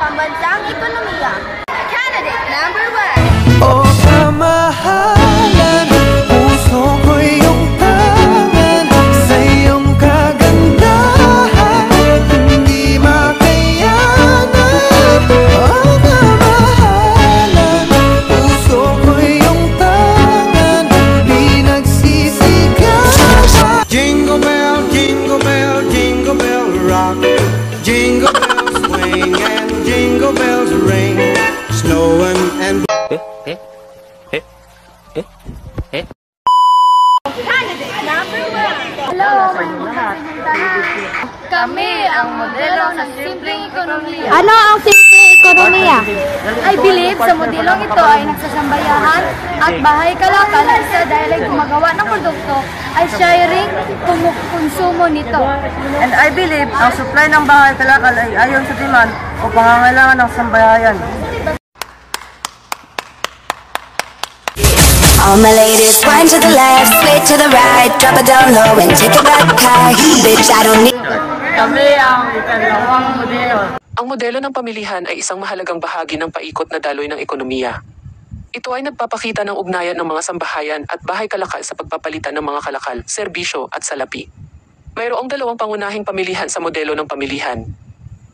Pambansang ekonomiya. Candidate number 1. O kamahalan, puso ko'y iyong tangan, sa iyong kagandahan, hindi makayanan. O kamahalan, puso ko'y iyong tangan, di nagsisigaw. Jingle bell, jingle bell, jingle bell rock, jingle bells swing and jingle bells ring, snowing and Candidate number 1. Hello, kami ang modelo ng simpleng ekonomiya. Ano ang simpleng ekonomiya? I believe sa modelong ito ay nagsasambayahan at bahay kalakal ay isa dahil ay gumagawa ng produkto ay sharing konsumo nito. And I believe ang supply ng bahay kalakal ay ayon sa demand o pangangailangan ng sambahayan. All my ladies, wind to the left, sway to the right, drop it down low and take it back high. Bitch, I don't need. Kami ang ikalawang modelo. Ang modelo ng pamilihan ay isang mahalagang bahagi ng paikot na daloy ng ekonomiya. Ito ay nagpapakita ng ugnayan ng mga sambahayan at bahay kalakal sa pagpapalitan ng mga kalakal, serbisyo at salapi. Mayroong dalawang pangunahing pamilihan sa modelo ng pamilihan.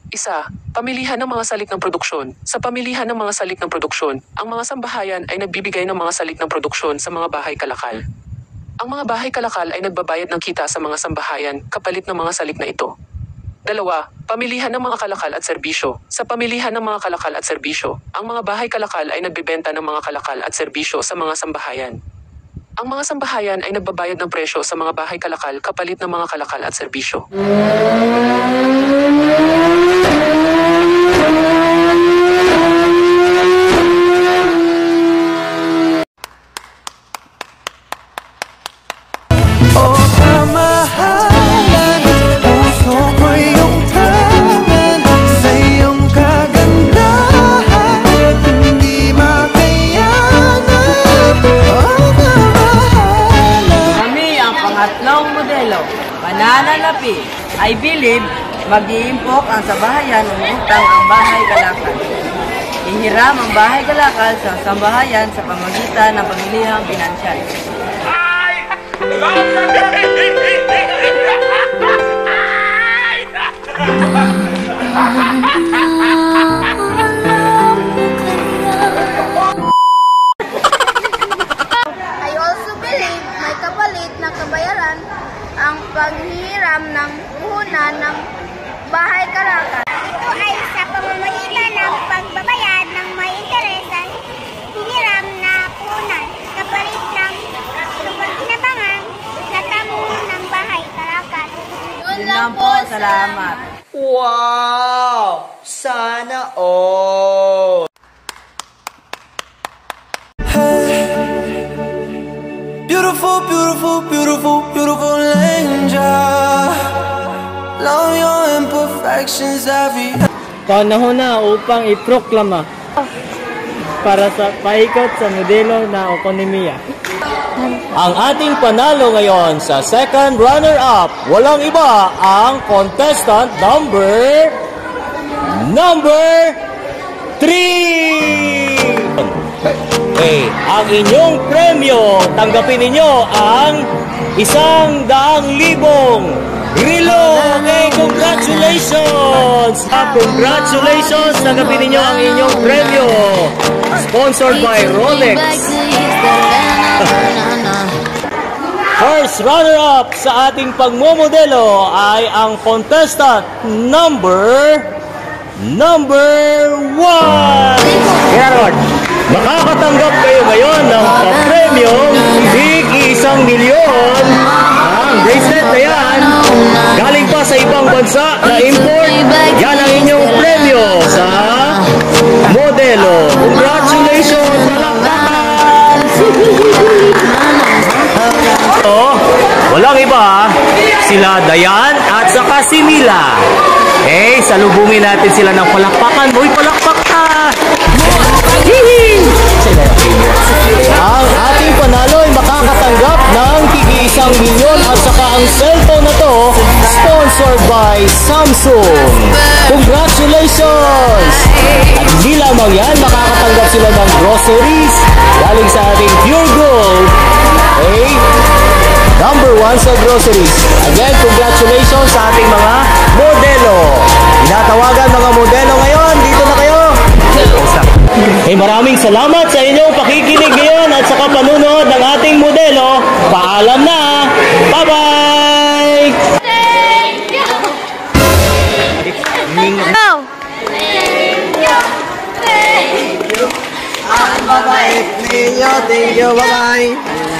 Isa, pamilihan ng mga salik ng produksyon. Sa pamilihan ng mga salik ng produksyon, ang mga sambahayan ay nagbibigay ng mga salik ng produksyon sa mga bahay kalakal. Ang mga bahay kalakal ay nagbabayad ng kita sa mga sambahayan kapalit ng mga salik na ito. Dalawa, pamilihan ng mga kalakal at serbisyo. Sa pamilihan ng mga kalakal at serbisyo, ang mga bahay kalakal ay nagbebenta ng mga kalakal at serbisyo sa mga sambahayan. Ang mga sambahayan ay nagbabayad ng presyo sa mga bahay kalakal kapalit ng mga kalakal at serbisyo. Pananalapi, I believe mag-iimpok ang sambahayan umutang ang bahay kalakal. Ihiram ang bahay kalakal sa sambahayan sa pamamagitan ng pamilihang pinansyal. I also believe may kapalit na kabayaran ang paghihiram ng puhunan ng bahay kalakal. Ito ay sa pamamagitan ng pagbabayad ng may interes at hiniram na puhunan kapalit ng pagkinabangan sa tamo ng bahay kalakal. Yun lang po, salamat. Wow! Sana all! Beautiful, beautiful, beautiful, beautiful angel. Love your imperfections every. Panahon na upang iproklama para sa paikot sa modelo na ekonomiya. Ang ating panalo ngayon sa second runner-up, walang iba ang contestant number 3! Okay, ang inyong premyo, tanggapin ninyo ang 100,000 relo. Okay, congratulations! Congratulations! Tanggapin ninyo ang inyong premyo. Sponsored by Rolex. First runner-up sa ating pagmomodelo ay ang contestant number 1. Gerard, makakatanggap kayo ngayon ng papremyong hig 1,000,000. Ang bracelet na yan, galing pa sa ibang bansa na import. Yan ang inyong premyo sa modelo. Congratulations! Palakpakan! Walang iba, sila Dayan at saka si Mila. Okay? Okay, salubungin natin sila ng palakpakan. Uy, palakpak ka! Hihi! Ang ating panalo ay makakatanggap ng tig-1 milyon at saka ang cellphone na to sponsored by Samsung. Congratulations! At hindi lamang yan, makakatanggap sila ng groceries galing sa ating Pure Gold. Okay? #1 sa groceries. Again, congratulations sa ating mga modelo. Tinatawagan mga modelo ngayon. Dito na kayo. Maraming salamat sa inyong pakikinig ngayon at saka panunood ng ating modelo. Paalam na. Bye-bye! Go! Ang babait ninyo. Thank you. Bye-bye.